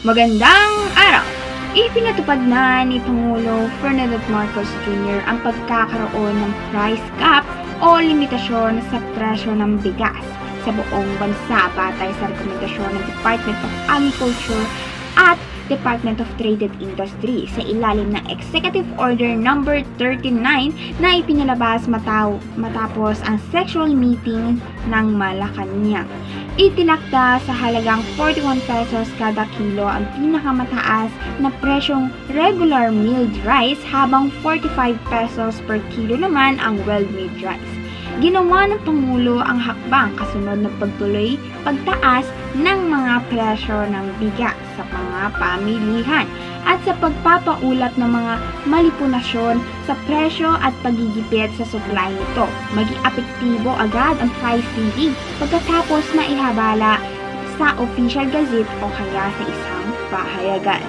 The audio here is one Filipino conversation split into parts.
Magandang araw! Ipinatupad na ni Pangulo Ferdinand Marcos Jr. ang pagkakaroon ng price cap o limitasyon sa presyo ng bigas sa buong bansa batay sa rekomendasyon ng Department of Agriculture at Department of Trade and Industry sa ilalim ng Executive Order No. 39 na ipinalabas matapos ang sectional meeting ng Malacanang. Itinakda sa halagang 41 pesos kada kilo ang pinakamataas na presyong regular milled rice habang 45 pesos per kilo naman ang well-milled rice. Ginawa ng Pangulo ang hakbang kasunod ng pagtaas ng mga presyo ng bigas sa mga pamilihan at sa pagpapaulat ng mga manipulasyon sa presyo at pagigipit sa supply nito. Maging epektibo agad ang price ceiling pagkatapos na ihabala sa official gazette o kaya sa isang pahayagan.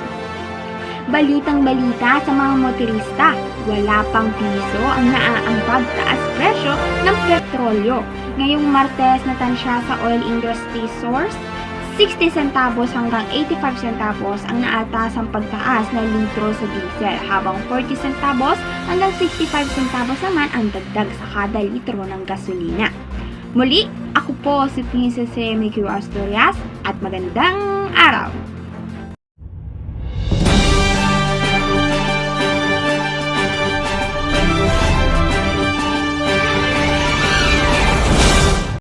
Balitang-balita sa mga motorista, wala pang piso ang naaambag taas presyo ng petrolyo. Ngayong Martes natansya sa oil industry source, 60 centavos hanggang 85 centavos ang naatasang pagtaas na litro sa diesel, habang 40 centavos hanggang 65 centavos naman ang dagdag sa kada litro ng gasolina. Muli, ako po si Princess Q. Asturias at magandang araw!